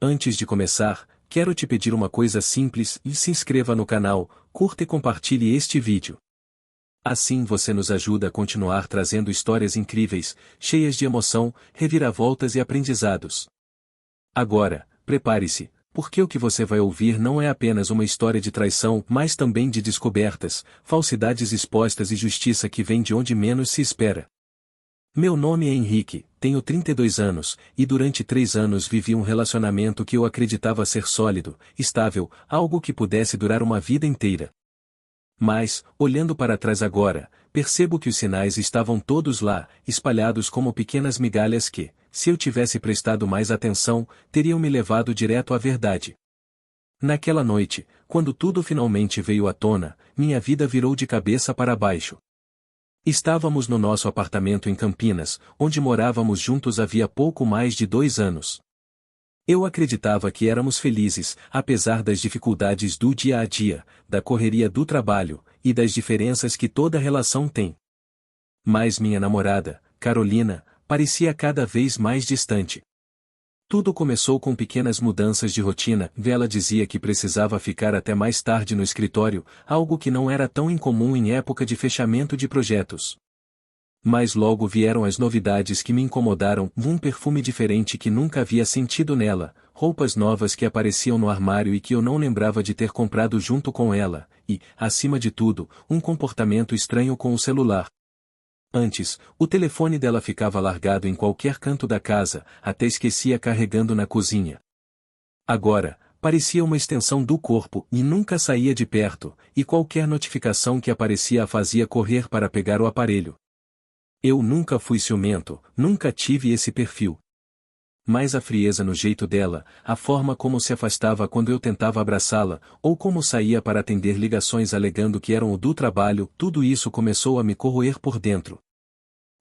Antes de começar, quero te pedir uma coisa simples e se inscreva no canal, curta e compartilhe este vídeo. Assim você nos ajuda a continuar trazendo histórias incríveis, cheias de emoção, reviravoltas e aprendizados. Agora, prepare-se, porque o que você vai ouvir não é apenas uma história de traição, mas também de descobertas, falsidades expostas e justiça que vem de onde menos se espera. Meu nome é Henrique, tenho 32 anos, e durante 3 anos vivi um relacionamento que eu acreditava ser sólido, estável, algo que pudesse durar uma vida inteira. Mas, olhando para trás agora, percebo que os sinais estavam todos lá, espalhados como pequenas migalhas que, se eu tivesse prestado mais atenção, teriam me levado direto à verdade. Naquela noite, quando tudo finalmente veio à tona, minha vida virou de cabeça para baixo. Estávamos no nosso apartamento em Campinas, onde morávamos juntos havia pouco mais de 2 anos. Eu acreditava que éramos felizes, apesar das dificuldades do dia a dia, da correria do trabalho, e das diferenças que toda relação tem. Mas minha namorada, Carolina, parecia cada vez mais distante. Tudo começou com pequenas mudanças de rotina. Ela dizia que precisava ficar até mais tarde no escritório, algo que não era tão incomum em época de fechamento de projetos. Mas logo vieram as novidades que me incomodaram, um perfume diferente que nunca havia sentido nela, roupas novas que apareciam no armário e que eu não lembrava de ter comprado junto com ela, e, acima de tudo, um comportamento estranho com o celular. Antes, o telefone dela ficava largado em qualquer canto da casa, até esquecia carregando na cozinha. Agora, parecia uma extensão do corpo e nunca saía de perto, e qualquer notificação que aparecia a fazia correr para pegar o aparelho. Eu nunca fui ciumento, nunca tive esse perfil. Mas a frieza no jeito dela, a forma como se afastava quando eu tentava abraçá-la, ou como saía para atender ligações alegando que eram o do trabalho, tudo isso começou a me corroer por dentro.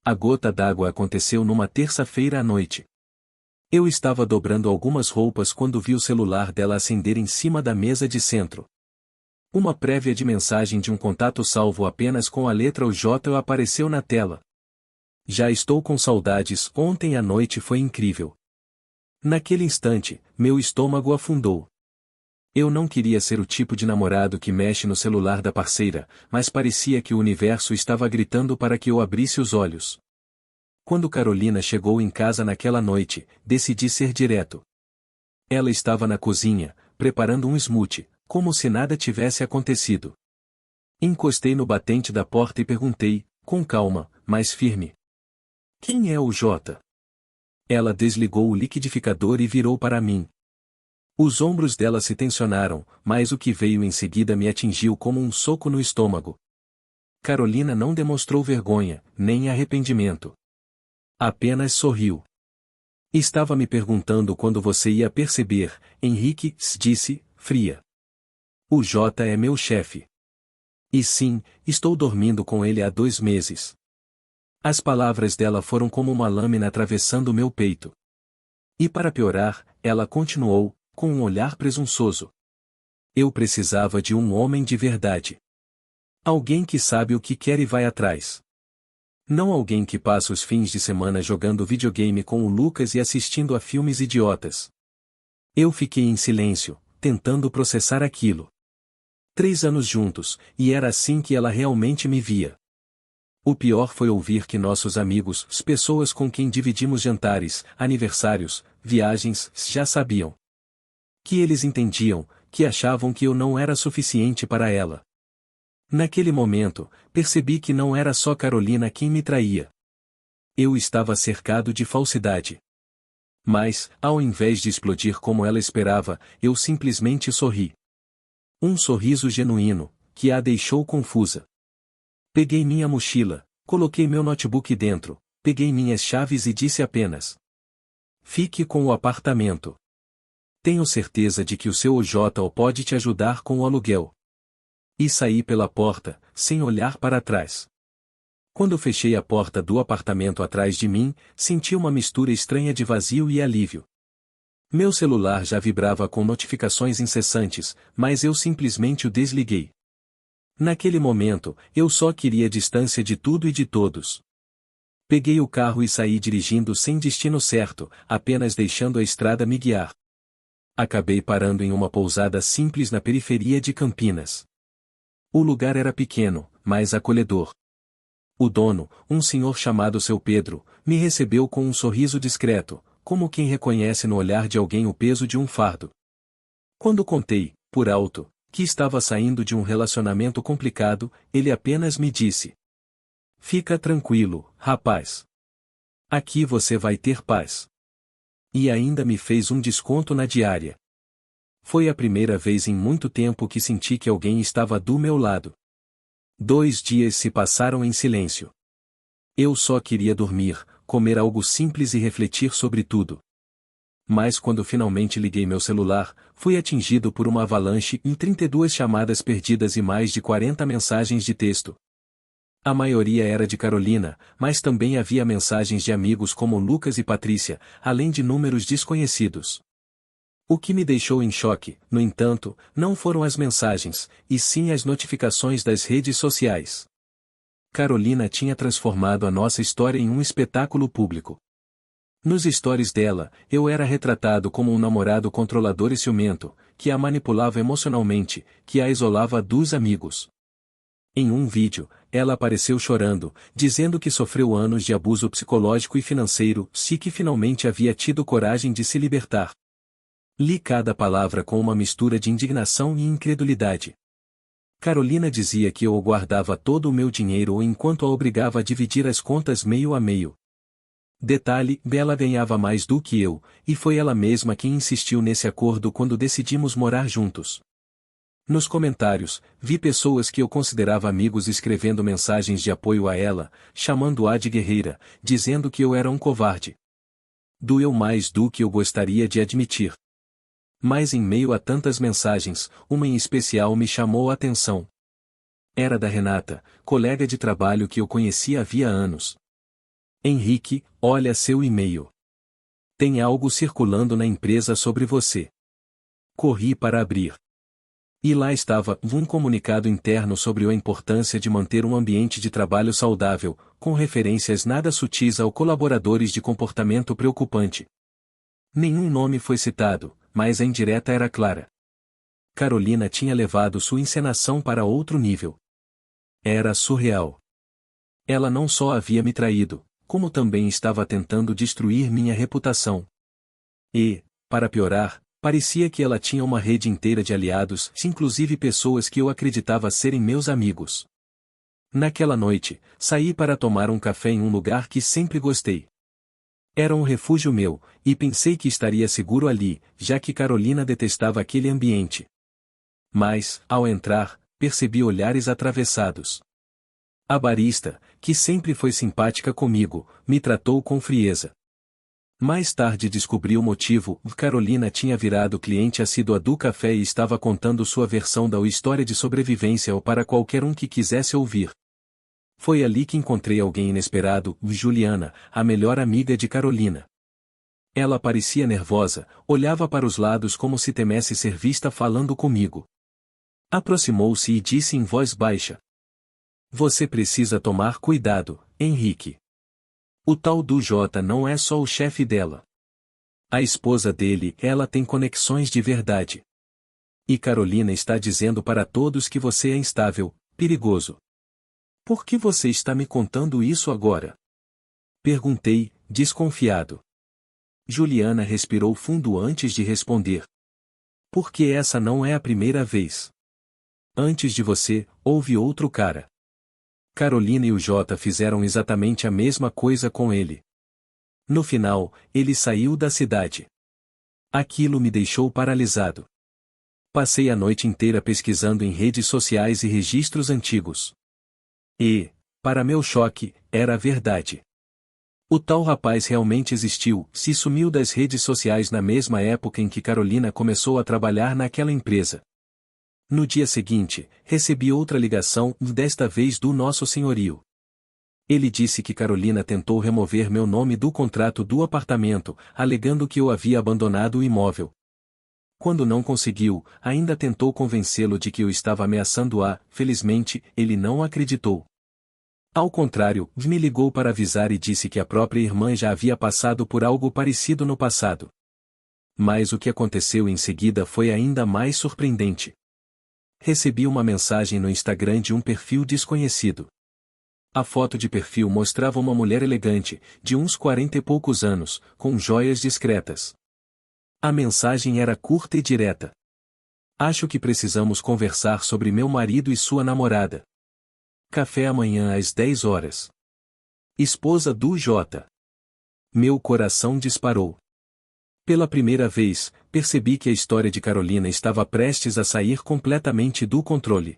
A gota d'água aconteceu numa terça-feira à noite. Eu estava dobrando algumas roupas quando vi o celular dela acender em cima da mesa de centro. Uma prévia de mensagem de um contato salvo apenas com a letra J apareceu na tela. Já estou com saudades, ontem à noite foi incrível. Naquele instante, meu estômago afundou. Eu não queria ser o tipo de namorado que mexe no celular da parceira, mas parecia que o universo estava gritando para que eu abrisse os olhos. Quando Carolina chegou em casa naquela noite, decidi ser direto. Ela estava na cozinha, preparando um smoothie, como se nada tivesse acontecido. Encostei no batente da porta e perguntei, com calma, mas firme: "Quem é o Jota?" Ela desligou o liquidificador e virou para mim. Os ombros dela se tensionaram, mas o que veio em seguida me atingiu como um soco no estômago. Carolina não demonstrou vergonha, nem arrependimento. Apenas sorriu. "Estava me perguntando quando você ia perceber", Henrique disse, fria. "O Jota é meu chefe. E sim, estou dormindo com ele há 2 meses." As palavras dela foram como uma lâmina atravessando meu peito. E para piorar, ela continuou, com um olhar presunçoso: "Eu precisava de um homem de verdade. Alguém que sabe o que quer e vai atrás. Não alguém que passa os fins de semana jogando videogame com o Lucas e assistindo a filmes idiotas." Eu fiquei em silêncio, tentando processar aquilo. 3 anos juntos, e era assim que ela realmente me via. O pior foi ouvir que nossos amigos, as pessoas com quem dividimos jantares, aniversários, viagens, já sabiam. Que eles entendiam, que achavam que eu não era suficiente para ela. Naquele momento, percebi que não era só Carolina quem me traía. Eu estava cercado de falsidade. Mas, ao invés de explodir como ela esperava, eu simplesmente sorri. Um sorriso genuíno, que a deixou confusa. Peguei minha mochila, coloquei meu notebook dentro, peguei minhas chaves e disse apenas: "Fique com o apartamento. Tenho certeza de que o seu OJ pode te ajudar com o aluguel." E saí pela porta, sem olhar para trás. Quando fechei a porta do apartamento atrás de mim, senti uma mistura estranha de vazio e alívio. Meu celular já vibrava com notificações incessantes, mas eu simplesmente o desliguei. Naquele momento, eu só queria distância de tudo e de todos. Peguei o carro e saí dirigindo sem destino certo, apenas deixando a estrada me guiar. Acabei parando em uma pousada simples na periferia de Campinas. O lugar era pequeno, mas acolhedor. O dono, um senhor chamado Seu Pedro, me recebeu com um sorriso discreto, como quem reconhece no olhar de alguém o peso de um fardo. Quando contei, por alto, que estava saindo de um relacionamento complicado, ele apenas me disse: "Fica tranquilo, rapaz. Aqui você vai ter paz." E ainda me fez um desconto na diária. Foi a primeira vez em muito tempo que senti que alguém estava do meu lado. 2 dias se passaram em silêncio. Eu só queria dormir, comer algo simples e refletir sobre tudo. Mas quando finalmente liguei meu celular, fui atingido por uma avalanche em 32 chamadas perdidas e mais de 40 mensagens de texto. A maioria era de Carolina, mas também havia mensagens de amigos como Lucas e Patrícia, além de números desconhecidos. O que me deixou em choque, no entanto, não foram as mensagens, e sim as notificações das redes sociais. Carolina tinha transformado a nossa história em um espetáculo público. Nos stories dela, eu era retratado como um namorado controlador e ciumento, que a manipulava emocionalmente, que a isolava dos amigos. Em um vídeo, ela apareceu chorando, dizendo que sofreu anos de abuso psicológico e financeiro, e que finalmente havia tido coragem de se libertar. Li cada palavra com uma mistura de indignação e incredulidade. Carolina dizia que eu guardava todo o meu dinheiro enquanto a obrigava a dividir as contas meio a meio. Detalhe, Bela ganhava mais do que eu, e foi ela mesma quem insistiu nesse acordo quando decidimos morar juntos. Nos comentários, vi pessoas que eu considerava amigos escrevendo mensagens de apoio a ela, chamando-a de guerreira, dizendo que eu era um covarde. Doeu mais do que eu gostaria de admitir. Mas em meio a tantas mensagens, uma em especial me chamou a atenção. Era da Renata, colega de trabalho que eu conhecia havia anos. "Henrique, olha seu e-mail. Tem algo circulando na empresa sobre você." Corri para abrir. E lá estava um comunicado interno sobre a importância de manter um ambiente de trabalho saudável, com referências nada sutis ao colaboradores de comportamento preocupante. Nenhum nome foi citado, mas a indireta era clara. Carolina tinha levado sua encenação para outro nível. Era surreal. Ela não só havia me traído, como também estava tentando destruir minha reputação. E, para piorar, parecia que ela tinha uma rede inteira de aliados, inclusive pessoas que eu acreditava serem meus amigos. Naquela noite, saí para tomar um café em um lugar que sempre gostei. Era um refúgio meu, e pensei que estaria seguro ali, já que Carolina detestava aquele ambiente. Mas, ao entrar, percebi olhares atravessados. A barista, que sempre foi simpática comigo, me tratou com frieza. Mais tarde descobri o motivo: Carolina tinha virado cliente assídua do café e estava contando sua versão da história de sobrevivência para qualquer um que quisesse ouvir. Foi ali que encontrei alguém inesperado, Juliana, a melhor amiga de Carolina. Ela parecia nervosa, olhava para os lados como se temesse ser vista falando comigo. Aproximou-se e disse em voz baixa: "Você precisa tomar cuidado, Henrique. O tal do Jota não é só o chefe dela. A esposa dele, ela tem conexões de verdade. E Carolina está dizendo para todos que você é instável, perigoso." "Por que você está me contando isso agora?" perguntei, desconfiado. Juliana respirou fundo antes de responder. "Porque essa não é a primeira vez. Antes de você, houve outro cara. Carolina e o Jota fizeram exatamente a mesma coisa com ele. No final, ele saiu da cidade. Aquilo me deixou paralisado. Passei a noite inteira pesquisando em redes sociais e registros antigos. E, para meu choque, era verdade. O tal rapaz realmente existiu, se sumiu das redes sociais na mesma época em que Carolina começou a trabalhar naquela empresa. No dia seguinte, recebi outra ligação, desta vez do Nosso Senhorio. Ele disse que Carolina tentou remover meu nome do contrato do apartamento, alegando que eu havia abandonado o imóvel. Quando não conseguiu, ainda tentou convencê-lo de que eu estava ameaçando-a. Felizmente, ele não acreditou. Ao contrário, me ligou para avisar e disse que a própria irmã já havia passado por algo parecido no passado. Mas o que aconteceu em seguida foi ainda mais surpreendente. Recebi uma mensagem no Instagram de um perfil desconhecido. A foto de perfil mostrava uma mulher elegante, de uns 40 e poucos anos, com joias discretas. A mensagem era curta e direta. Acho que precisamos conversar sobre meu marido e sua namorada. Café amanhã às 10 horas. Esposa do J. Meu coração disparou. Pela primeira vez, percebi que a história de Carolina estava prestes a sair completamente do controle.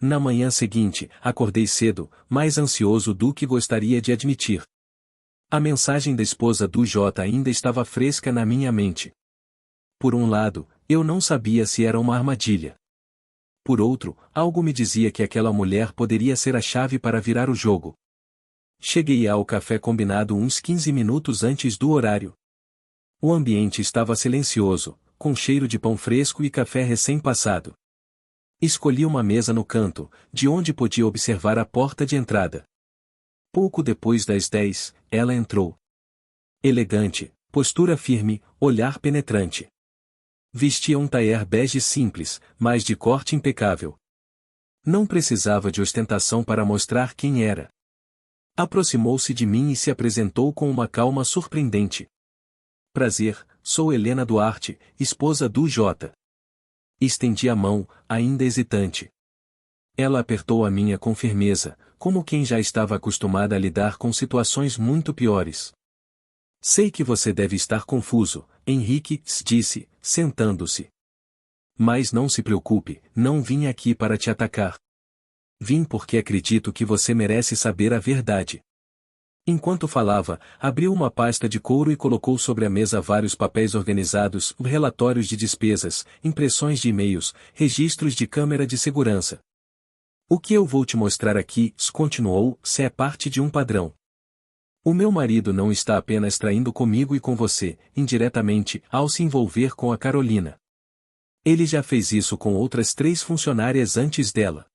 Na manhã seguinte, acordei cedo, mais ansioso do que gostaria de admitir. A mensagem da esposa do J ainda estava fresca na minha mente. Por um lado, eu não sabia se era uma armadilha. Por outro, algo me dizia que aquela mulher poderia ser a chave para virar o jogo. Cheguei ao café combinado uns 15 minutos antes do horário. O ambiente estava silencioso, com cheiro de pão fresco e café recém-passado. Escolhi uma mesa no canto, de onde podia observar a porta de entrada. Pouco depois das 10, ela entrou. Elegante, postura firme, olhar penetrante. Vestia um tailleur bege simples, mas de corte impecável. Não precisava de ostentação para mostrar quem era. Aproximou-se de mim e se apresentou com uma calma surpreendente. Prazer, sou Helena Duarte, esposa do J. Estendi a mão, ainda hesitante. Ela apertou a minha com firmeza, como quem já estava acostumada a lidar com situações muito piores. Sei que você deve estar confuso, Henrique, disse, sentando-se. Mas não se preocupe, não vim aqui para te atacar. Vim porque acredito que você merece saber a verdade. Enquanto falava, abriu uma pasta de couro e colocou sobre a mesa vários papéis organizados, relatórios de despesas, impressões de e-mails, registros de câmera de segurança. O que eu vou te mostrar aqui, continuou, se é parte de um padrão. O meu marido não está apenas traindo comigo e com você, indiretamente, ao se envolver com a Carolina. Ele já fez isso com outras 3 funcionárias antes dela.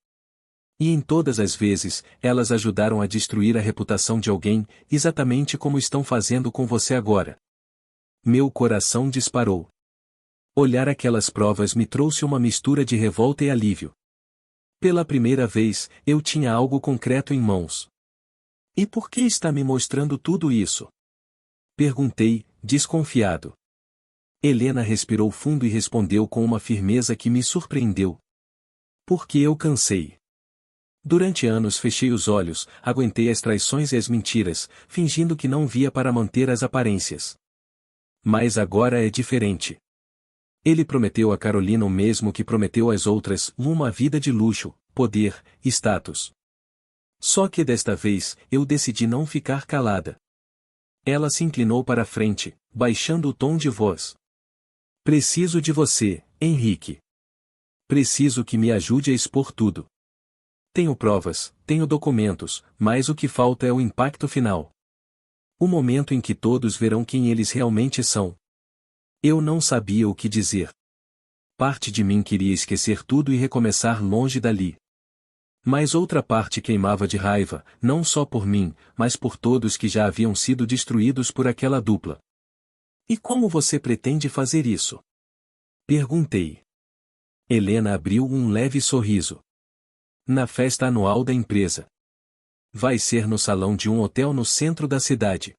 E em todas as vezes, elas ajudaram a destruir a reputação de alguém, exatamente como estão fazendo com você agora. Meu coração disparou. Olhar aquelas provas me trouxe uma mistura de revolta e alívio. Pela primeira vez, eu tinha algo concreto em mãos. E por que está me mostrando tudo isso? Perguntei, desconfiado. Helena respirou fundo e respondeu com uma firmeza que me surpreendeu. Porque eu cansei. Durante anos fechei os olhos, aguentei as traições e as mentiras, fingindo que não via para manter as aparências. Mas agora é diferente. Ele prometeu a Carolina o mesmo que prometeu às outras, uma vida de luxo, poder, status. Só que desta vez, eu decidi não ficar calada. Ela se inclinou para a frente, baixando o tom de voz. Preciso de você, Henrique. Preciso que me ajude a expor tudo. Tenho provas, tenho documentos, mas o que falta é o impacto final. O momento em que todos verão quem eles realmente são. Eu não sabia o que dizer. Parte de mim queria esquecer tudo e recomeçar longe dali. Mas outra parte queimava de raiva, não só por mim, mas por todos que já haviam sido destruídos por aquela dupla. E como você pretende fazer isso? Perguntei. Helena abriu um leve sorriso. Na festa anual da empresa. Vai ser no salão de um hotel no centro da cidade.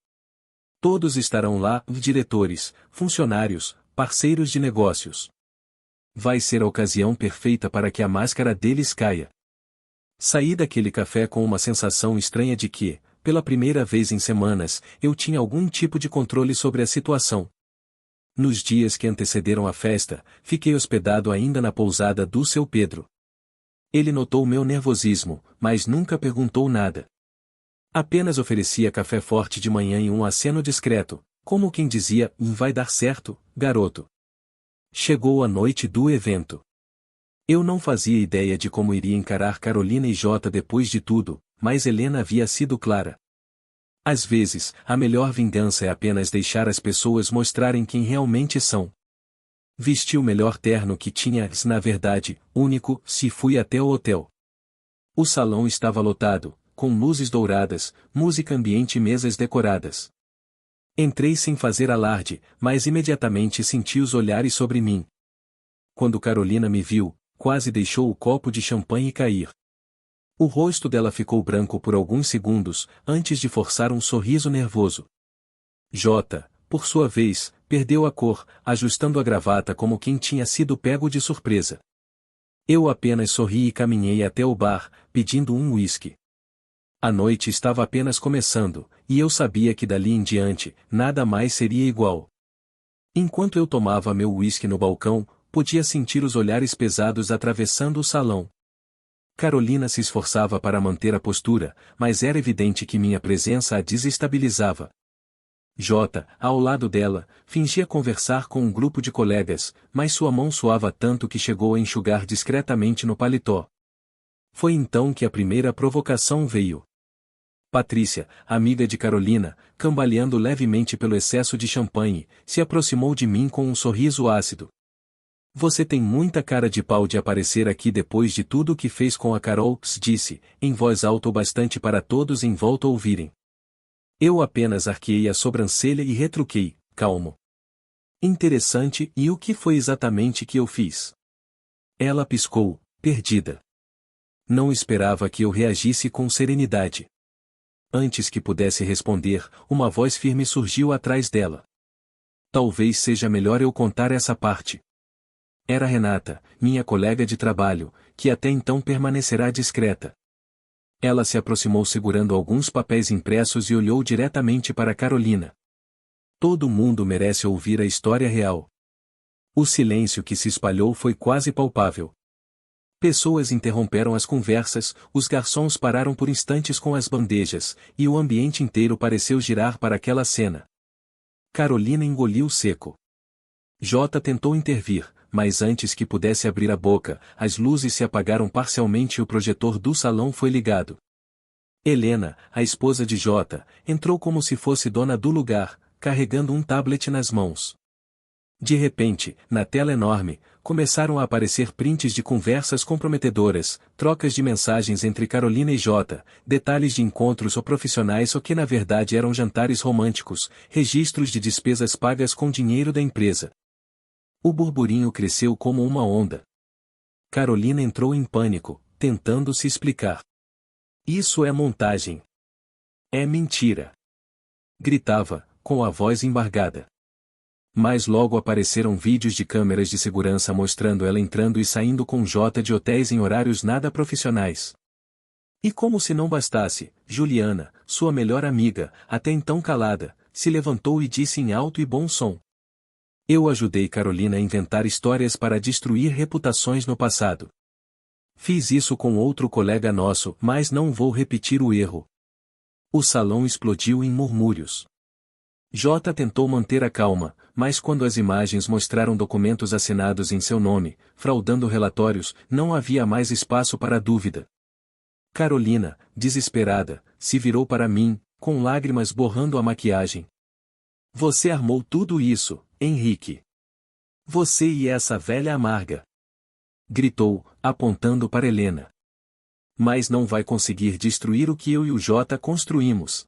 Todos estarão lá, diretores, funcionários, parceiros de negócios. Vai ser a ocasião perfeita para que a máscara deles caia. Saí daquele café com uma sensação estranha de que, pela primeira vez em semanas, eu tinha algum tipo de controle sobre a situação. Nos dias que antecederam a festa, fiquei hospedado ainda na pousada do seu Pedro. Ele notou meu nervosismo, mas nunca perguntou nada. Apenas oferecia café forte de manhã e um aceno discreto, como quem dizia, vai dar certo, garoto. Chegou a noite do evento. Eu não fazia ideia de como iria encarar Carolina e J depois de tudo, mas Helena havia sido clara. Às vezes, a melhor vingança é apenas deixar as pessoas mostrarem quem realmente são. Vesti o melhor terno que tinha, na verdade, único, se fui até o hotel. O salão estava lotado, com luzes douradas, música ambiente e mesas decoradas. Entrei sem fazer alarde, mas imediatamente senti os olhares sobre mim. Quando Carolina me viu, quase deixou o copo de champanhe cair. O rosto dela ficou branco por alguns segundos, antes de forçar um sorriso nervoso. J, por sua vez, perdeu a cor, ajustando a gravata como quem tinha sido pego de surpresa. Eu apenas sorri e caminhei até o bar, pedindo um uísque. A noite estava apenas começando, e eu sabia que dali em diante, nada mais seria igual. Enquanto eu tomava meu uísque no balcão, podia sentir os olhares pesados atravessando o salão. Carolina se esforçava para manter a postura, mas era evidente que minha presença a desestabilizava. J, ao lado dela, fingia conversar com um grupo de colegas, mas sua mão suava tanto que chegou a enxugar discretamente no paletó. Foi então que a primeira provocação veio. Patrícia, amiga de Carolina, cambaleando levemente pelo excesso de champanhe, se aproximou de mim com um sorriso ácido. Você tem muita cara de pau de aparecer aqui depois de tudo o que fez com a Carol, disse, em voz alta o bastante para todos em volta ouvirem. Eu apenas arqueei a sobrancelha e retruquei, calmo. Interessante, e o que foi exatamente que eu fiz? Ela piscou, perdida. Não esperava que eu reagisse com serenidade. Antes que pudesse responder, uma voz firme surgiu atrás dela. Talvez seja melhor eu contar essa parte. Era Renata, minha colega de trabalho, que até então permanecerá discreta. Ela se aproximou segurando alguns papéis impressos e olhou diretamente para Carolina. Todo mundo merece ouvir a história real. O silêncio que se espalhou foi quase palpável. Pessoas interromperam as conversas, os garçons pararam por instantes com as bandejas, e o ambiente inteiro pareceu girar para aquela cena. Carolina engoliu seco. J tentou intervir, mas antes que pudesse abrir a boca, as luzes se apagaram parcialmente e o projetor do salão foi ligado. Helena, a esposa de J, entrou como se fosse dona do lugar, carregando um tablet nas mãos. De repente, na tela enorme, começaram a aparecer prints de conversas comprometedoras, trocas de mensagens entre Carolina e J, detalhes de encontros ou profissionais ou que na verdade eram jantares românticos, registros de despesas pagas com dinheiro da empresa. O burburinho cresceu como uma onda. Carolina entrou em pânico, tentando se explicar. Isso é montagem. É mentira. Gritava, com a voz embargada. Mas logo apareceram vídeos de câmeras de segurança mostrando ela entrando e saindo com J de hotéis em horários nada profissionais. E como se não bastasse, Juliana, sua melhor amiga, até então calada, se levantou e disse em alto e bom som. Eu ajudei Carolina a inventar histórias para destruir reputações no passado. Fiz isso com outro colega nosso, mas não vou repetir o erro. O salão explodiu em murmúrios. J tentou manter a calma, mas quando as imagens mostraram documentos assinados em seu nome, fraudando relatórios, não havia mais espaço para dúvida. Carolina, desesperada, se virou para mim, com lágrimas borrando a maquiagem. Você armou tudo isso, Henrique. Você e essa velha amarga. Gritou, apontando para Helena. Mas não vai conseguir destruir o que eu e o J construímos.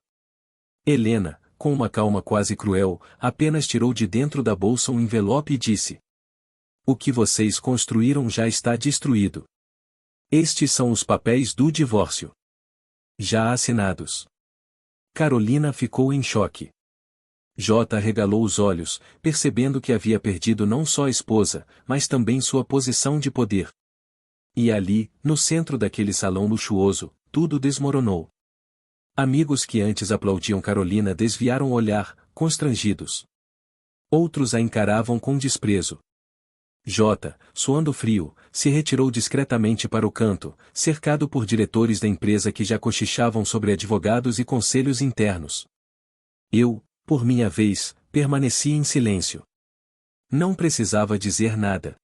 Helena, com uma calma quase cruel, apenas tirou de dentro da bolsa um envelope e disse. O que vocês construíram já está destruído. Estes são os papéis do divórcio. Já assinados. Carolina ficou em choque. J arregalou os olhos, percebendo que havia perdido não só a esposa, mas também sua posição de poder. E ali, no centro daquele salão luxuoso, tudo desmoronou. Amigos que antes aplaudiam Carolina desviaram o olhar, constrangidos. Outros a encaravam com desprezo. J, suando frio, se retirou discretamente para o canto, cercado por diretores da empresa que já cochichavam sobre advogados e conselhos internos. Eu, por minha vez, permaneci em silêncio. Não precisava dizer nada.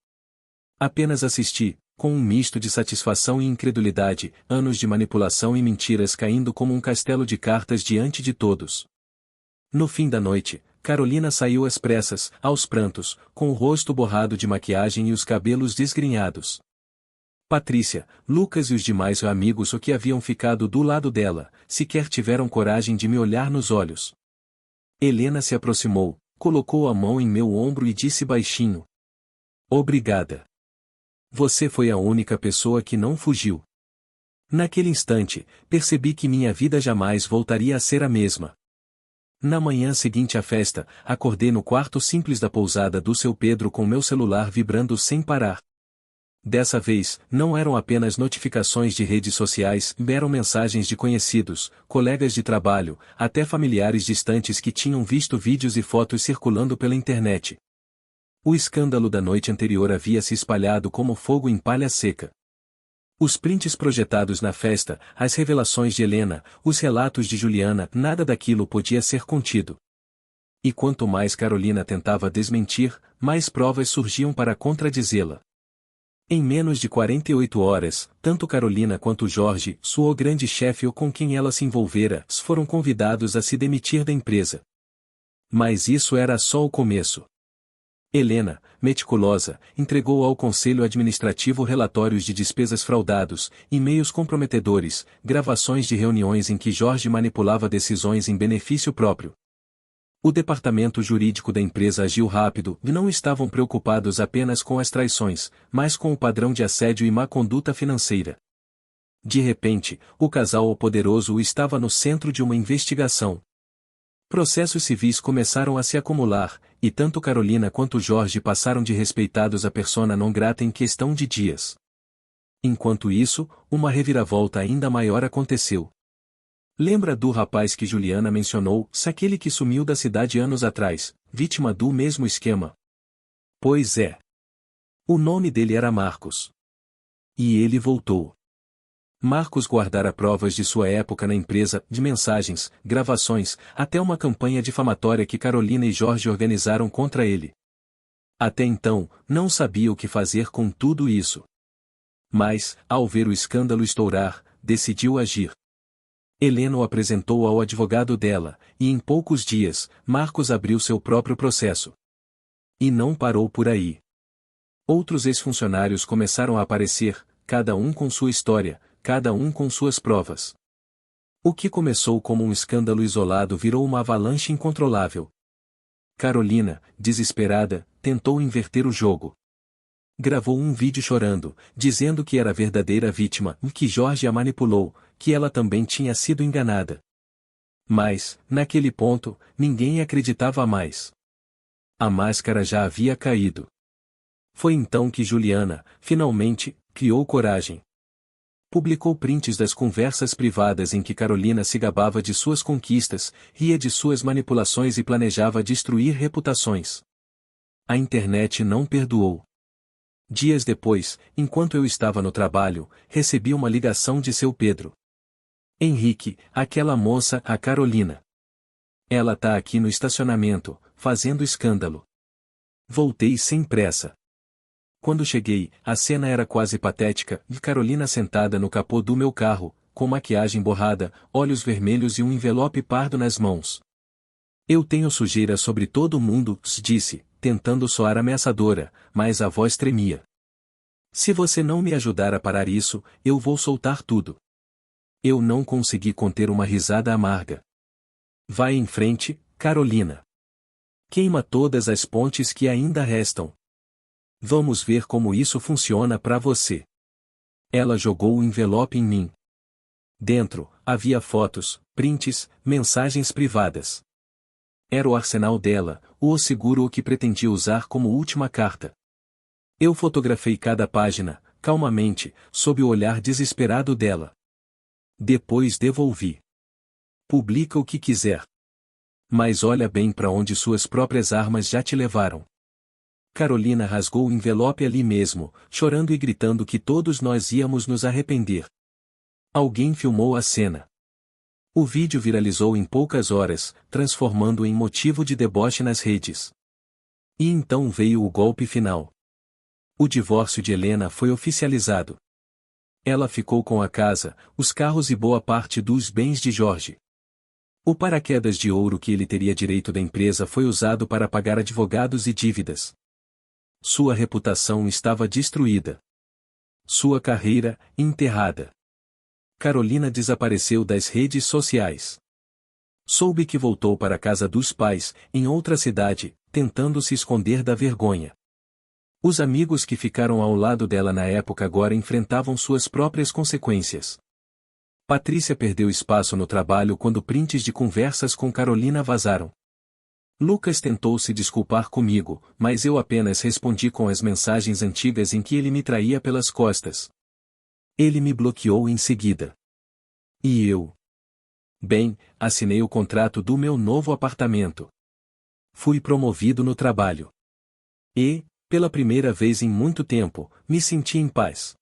Apenas assisti, com um misto de satisfação e incredulidade, anos de manipulação e mentiras caindo como um castelo de cartas diante de todos. No fim da noite, Carolina saiu às pressas, aos prantos, com o rosto borrado de maquiagem e os cabelos desgrenhados. Patrícia, Lucas e os demais amigos que haviam ficado do lado dela, sequer tiveram coragem de me olhar nos olhos. Helena se aproximou, colocou a mão em meu ombro e disse baixinho: Obrigada. Você foi a única pessoa que não fugiu. Naquele instante, percebi que minha vida jamais voltaria a ser a mesma. Na manhã seguinte à festa, acordei no quarto simples da pousada do seu Pedro com meu celular vibrando sem parar. Dessa vez, não eram apenas notificações de redes sociais, eram mensagens de conhecidos, colegas de trabalho, até familiares distantes que tinham visto vídeos e fotos circulando pela internet. O escândalo da noite anterior havia se espalhado como fogo em palha seca. Os prints projetados na festa, as revelações de Helena, os relatos de Juliana, nada daquilo podia ser contido. E quanto mais Carolina tentava desmentir, mais provas surgiam para contradizê-la. Em menos de 48 horas, tanto Carolina quanto Jorge, sua grande chefe com quem ela se envolvera, foram convidados a se demitir da empresa. Mas isso era só o começo. Helena, meticulosa, entregou ao Conselho Administrativo relatórios de despesas fraudados, e-mails comprometedores, gravações de reuniões em que Jorge manipulava decisões em benefício próprio. O departamento jurídico da empresa agiu rápido e não estavam preocupados apenas com as traições, mas com o padrão de assédio e má conduta financeira. De repente, o casal poderoso estava no centro de uma investigação. Processos civis começaram a se acumular, e tanto Carolina quanto Jorge passaram de respeitados a persona non grata em questão de dias. Enquanto isso, uma reviravolta ainda maior aconteceu. Lembra do rapaz que Juliana mencionou, aquele que sumiu da cidade anos atrás, vítima do mesmo esquema? Pois é. O nome dele era Marcos. E ele voltou. Marcos guardara provas de sua época na empresa, de mensagens, gravações, até uma campanha difamatória que Carolina e Jorge organizaram contra ele. Até então, não sabia o que fazer com tudo isso. Mas, ao ver o escândalo estourar, decidiu agir. Helena o apresentou ao advogado dela, e em poucos dias, Marcos abriu seu próprio processo. E não parou por aí. Outros ex-funcionários começaram a aparecer, cada um com sua história, cada um com suas provas. O que começou como um escândalo isolado virou uma avalanche incontrolável. Carolina, desesperada, tentou inverter o jogo. Gravou um vídeo chorando, dizendo que era a verdadeira vítima, que Jorge a manipulou, que ela também tinha sido enganada. Mas, naquele ponto, ninguém acreditava mais. A máscara já havia caído. Foi então que Juliana, finalmente, criou coragem. Publicou prints das conversas privadas em que Carolina se gabava de suas conquistas, ria de suas manipulações e planejava destruir reputações. A internet não perdoou. Dias depois, enquanto eu estava no trabalho, recebi uma ligação de seu Pedro. Henrique, aquela moça, a Carolina. Ela tá aqui no estacionamento, fazendo escândalo. Voltei sem pressa. Quando cheguei, a cena era quase patética, e Carolina sentada no capô do meu carro, com maquiagem borrada, olhos vermelhos e um envelope pardo nas mãos. Eu tenho sujeira sobre todo mundo, disse, tentando soar ameaçadora, mas a voz tremia. Se você não me ajudar a parar isso, eu vou soltar tudo. Eu não consegui conter uma risada amarga. Vai em frente, Carolina. Queima todas as pontes que ainda restam. Vamos ver como isso funciona para você. Ela jogou o envelope em mim. Dentro, havia fotos, prints, mensagens privadas. Era o arsenal dela, o seguro que pretendia usar como última carta. Eu fotografei cada página, calmamente, sob o olhar desesperado dela. Depois devolvi. Publica o que quiser. Mas olha bem para onde suas próprias armas já te levaram. Carolina rasgou o envelope ali mesmo, chorando e gritando que todos nós íamos nos arrepender. Alguém filmou a cena. O vídeo viralizou em poucas horas, transformando-o em motivo de deboche nas redes. E então veio o golpe final. O divórcio de Helena foi oficializado. Ela ficou com a casa, os carros e boa parte dos bens de Jorge. O paraquedas de ouro que ele teria direito da empresa foi usado para pagar advogados e dívidas. Sua reputação estava destruída. Sua carreira, enterrada. Carolina desapareceu das redes sociais. Soube que voltou para a casa dos pais, em outra cidade, tentando se esconder da vergonha. Os amigos que ficaram ao lado dela na época agora enfrentavam suas próprias consequências. Patrícia perdeu espaço no trabalho quando prints de conversas com Carolina vazaram. Lucas tentou se desculpar comigo, mas eu apenas respondi com as mensagens antigas em que ele me traía pelas costas. Ele me bloqueou em seguida. E eu? Bem, assinei o contrato do meu novo apartamento. Fui promovido no trabalho. E, pela primeira vez em muito tempo, me senti em paz.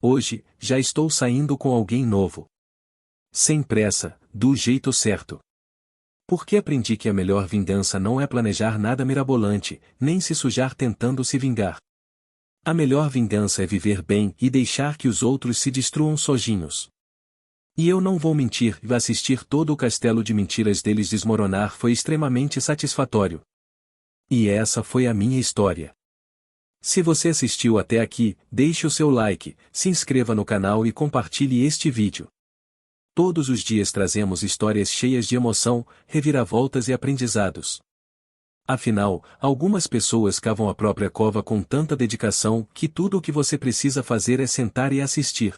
Hoje, já estou saindo com alguém novo. Sem pressa, do jeito certo. Porque aprendi que a melhor vingança não é planejar nada mirabolante, nem se sujar tentando se vingar. A melhor vingança é viver bem e deixar que os outros se destruam sozinhos. E eu não vou mentir, assistir todo o castelo de mentiras deles desmoronar foi extremamente satisfatório. E essa foi a minha história. Se você assistiu até aqui, deixe o seu like, se inscreva no canal e compartilhe este vídeo. Todos os dias trazemos histórias cheias de emoção, reviravoltas e aprendizados. Afinal, algumas pessoas cavam a própria cova com tanta dedicação que tudo o que você precisa fazer é sentar e assistir.